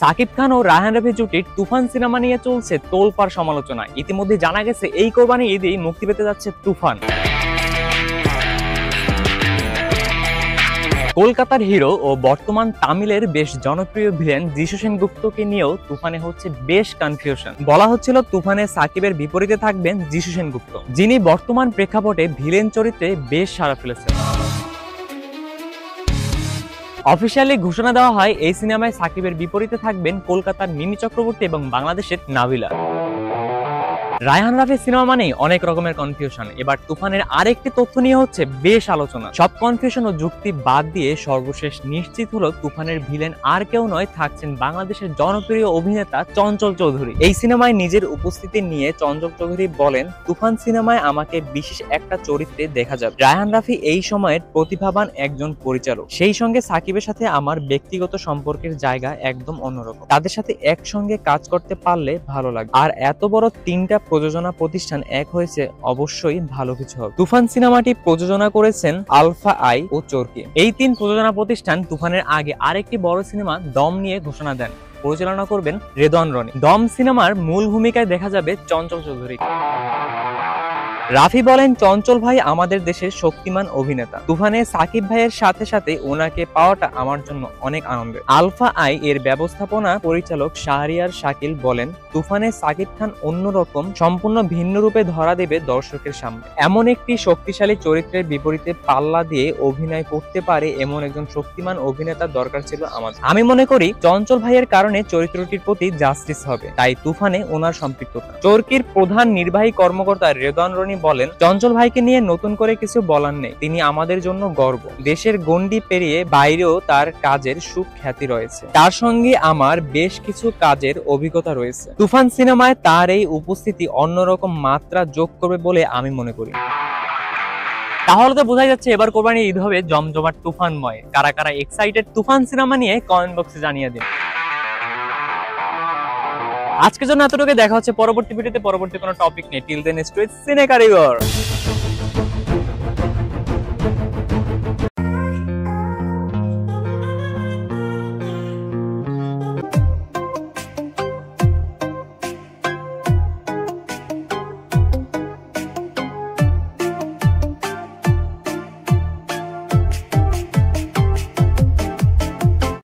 সাকিব খান ও রায়হান রাফি জুটির তুফান cinema নিয়ে চলছে তোলপাড় সমালোচনা। ইতিমধ্যে জানা গেছে এই কোরবানি ঈদেই মুক্তি পেতে যাচ্ছে তুফান। কলকাতার হিরো ও বর্তমান তামিলের বেশ জনপ্রিয় ভিলেন যিশু সেনগুপ্তকে নিয়েও তুফানে হচ্ছে বেশ কনফিউশন। বলা হচ্ছিল তুফানে সাকিবের বিপরীতে থাকবেন যিশু সেনগুপ্ত, যিনি বর্তমান প্রেক্ষাপটে ভিলেন চরিত্রে বেশ সাড়া ফেলেছেন। অফিসিয়ালি ঘোষণা দেওয়া হয় এই সিনেমায় সাকিবের বিপরীতে থাকবেন কলকাতার মিমি চক্রবর্তী এবং বাংলাদেশের নাবিলা। রায়হান রাফি সিনেমা মানেই অনেক রকমের কনফিউশন। এবার তুফানের আরেকটি তথ্য নিয়ে হচ্ছে বেশ আলোচনা। সব কনফিউশন ও যুক্তি বাদ দিয়ে সর্বশেষ নিশ্চিত হলো তুফানের ভিলেন আর কেউ নয়, থাকছেন বাংলাদেশের জনপ্রিয় অভিনেতা চঞ্চল চৌধুরী। এই সিনেমায় নিজের উপস্থিতি নিয়ে চঞ্চল চৌধুরী বলেন, তুফান সিনেমায় আমাকে বিশেষ একটা চরিত্রে দেখা যাবে। রায়হান রাফি এই সময়ের প্রতিভাবান একজন পরিচালক, সেই সঙ্গে সাকিবের সাথে আমার ব্যক্তিগত সম্পর্কের জায়গা একদম অন্যরকম। তাদের সাথে একসঙ্গে কাজ করতে পারলে ভালো লাগে। আর এত বড় তিনটা প্রযোজনা প্রতিষ্ঠান এক হয়েছে, অবশ্যই ভালো কিছু হবে। তুফান সিনেমাটি প্রযোজনা করেছেন আলফা আই ও চরকি। এই তিন প্রযোজনা প্রতিষ্ঠান তুফানের আগে আরেকটি বড় সিনেমা দম নিয়ে ঘোষণা দেন। পরিচালনা করবেন রেদওয়ান রনি। দম সিনেমার মূল ভূমিকায় দেখা যাবে চঞ্চল চৌধুরী। রাফি বলেন, চঞ্চল ভাই আমাদের দেশের শক্তিমান অভিনেতা। তুফানে সাকিব ভাইয়ের সাথে সাথে ওনাকে পাওয়াটা আমার জন্য অনেক আনন্দের। আলফা আই এর ব্যবস্থাপনা পরিচালক শাহরিয়ার শাকিল বলেন, তুফানে সাকিব খান অন্যরকম সম্পূর্ণ ভিন্ন রূপে ধরা দেবে দর্শকের সামনে। এমন একটি শক্তিশালী চরিত্রের বিপরীতে পাল্লা দিয়ে অভিনয় করতে পারে এমন একজন শক্তিমান অভিনেতার দরকার ছিল আমাদের। আমি মনে করি চঞ্চল ভাইয়ের কারণে চরিত্রটির প্রতি জাস্টিস হবে, তাই তুফানে ওনার সম্পৃক্ততা। চরকির প্রধান নির্বাহী কর্মকর্তা রেদওয়ান রনি বলেন, চঞ্চল ভাইকে নিয়ে নতুন করে কিছু বলার নেই, তিনি আমাদের জন্য গর্ব। দেশের গণ্ডি পেরিয়ে বাইরেও তার কাজের সুখ্যাতি রয়েছে। তার সঙ্গে আমার বেশ কিছু কাজের অভিজ্ঞতা রয়েছে। তুফান সিনেমায় তার এই উপস্থিতি অন্যরকম মাত্রা যোগ করবে বলে আমি মনে করি। তাহলে তো বোঝাই যাচ্ছে এবার কোরবানি ঈদ হবে জমজমাট তুফানময়। কারা কারা এক্সাইটেড তুফান সিনেমা নিয়ে কমেন্ট বক্সে জানিয়ে দিন। আজকের জন্য এতটুকু। দেখা হচ্ছে পরবর্তী ভিডিওতে পরবর্তী কোনো টপিক নিয়ে। টিল দেন স্টে সিনে কারিগর।